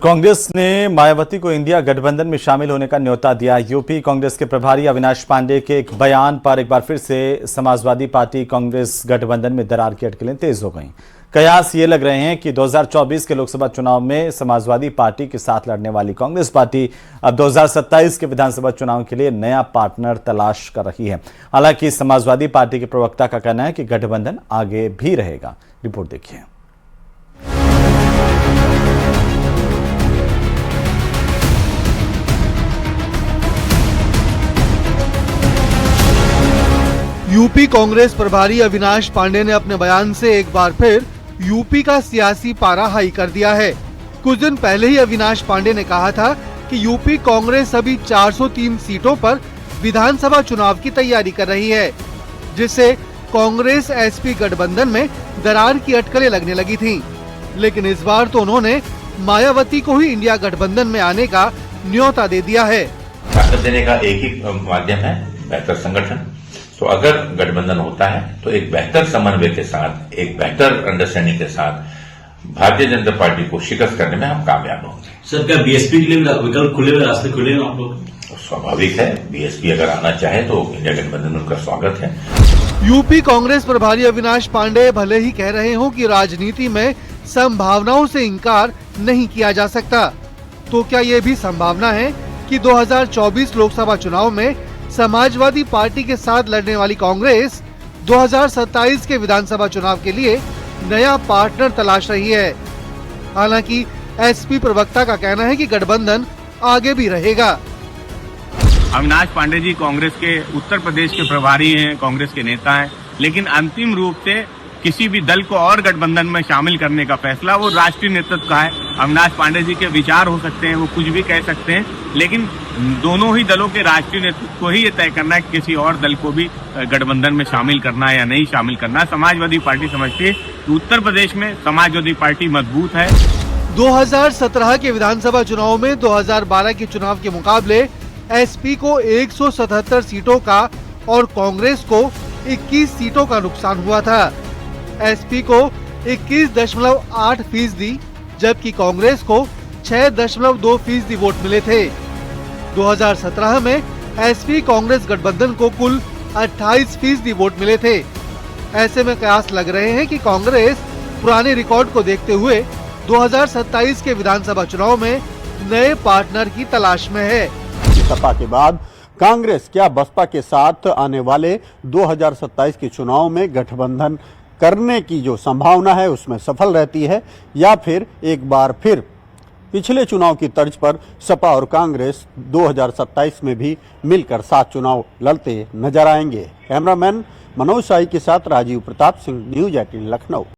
कांग्रेस ने मायावती को इंडिया गठबंधन में शामिल होने का न्योता दिया। यूपी कांग्रेस के प्रभारी अविनाश पांडे के एक बयान पर एक बार फिर से समाजवादी पार्टी कांग्रेस गठबंधन में दरार की अटकलें तेज हो गईं। कयास ये लग रहे हैं कि 2024 के लोकसभा चुनाव में समाजवादी पार्टी के साथ लड़ने वाली कांग्रेस पार्टी अब 2027 के विधानसभा चुनाव के लिए नया पार्टनर तलाश कर रही है। हालांकि समाजवादी पार्टी के प्रवक्ता का कहना है कि गठबंधन आगे भी रहेगा। रिपोर्ट देखिए। यूपी कांग्रेस प्रभारी अविनाश पांडे ने अपने बयान से एक बार फिर यूपी का सियासी पारा हाई कर दिया है। कुछ दिन पहले ही अविनाश पांडे ने कहा था कि यूपी कांग्रेस अभी 403 सीटों पर विधानसभा चुनाव की तैयारी कर रही है, जिससे कांग्रेस एसपी गठबंधन में दरार की अटकलें लगने लगी थीं। लेकिन इस बार तो उन्होंने मायावती को ही इंडिया गठबंधन में आने का न्योता दे दिया है। ताकत देने का एक ही माध्यम है बेहतर संगठन। तो अगर गठबंधन होता है तो एक बेहतर समन्वय के साथ, एक बेहतर अंडरस्टैंडिंग के साथ भारतीय जनता पार्टी को शिकस्त करने में हम कामयाब होंगे। सर, क्या बीएसपी के लिए विकल्प खुले हुए रास्ते खुले हैं आप लोग? स्वाभाविक है, बीएसपी अगर आना चाहे तो इंडिया गठबंधन में उनका स्वागत है। यूपी कांग्रेस प्रभारी अविनाश पांडे भले ही कह रहे हो कि राजनीति में संभावनाओं से इनकार नहीं किया जा सकता, तो क्या ये भी संभावना है कि 2024 लोकसभा चुनाव में समाजवादी पार्टी के साथ लड़ने वाली कांग्रेस 2027 के विधानसभा चुनाव के लिए नया पार्टनर तलाश रही है? हालांकि एसपी प्रवक्ता का कहना है कि गठबंधन आगे भी रहेगा। अविनाश पांडे जी कांग्रेस के उत्तर प्रदेश के प्रभारी हैं, कांग्रेस के नेता हैं, लेकिन अंतिम रूप से किसी भी दल को और गठबंधन में शामिल करने का फैसला वो राष्ट्रीय नेतृत्व का है। अविनाश पांडे जी के विचार हो सकते हैं, वो कुछ भी कह सकते हैं, लेकिन दोनों ही दलों के राष्ट्रीय नेतृत्व को ही ये तय करना है कि किसी और दल को भी गठबंधन में शामिल करना है या नहीं शामिल करना है। समाजवादी पार्टी समझती है कि उत्तर प्रदेश में समाजवादी पार्टी मजबूत है। 2017 के विधानसभा चुनाव में 2012 के चुनाव के मुकाबले एसपी को 177 सीटों का और कांग्रेस को 21 सीटों का नुकसान हुआ था। एसपी को 21.8%, जबकि कांग्रेस को 6.2% वोट मिले थे। 2017 में एसपी कांग्रेस गठबंधन को कुल 28% वोट मिले थे। ऐसे में कयास लग रहे हैं कि कांग्रेस पुराने रिकॉर्ड को देखते हुए 2027 के विधानसभा चुनाव में नए पार्टनर की तलाश में है। सपा के बाद कांग्रेस क्या बसपा के साथ आने वाले 2027 के चुनाव में गठबंधन करने की जो संभावना है उसमें सफल रहती है, या फिर एक बार फिर पिछले चुनाव की तर्ज पर सपा और कांग्रेस 2027 में भी मिलकर 7 चुनाव लड़ते नजर आएंगे। कैमरामैन मनोज शाही के साथ राजीव प्रताप सिंह, न्यूज़ 18 लखनऊ।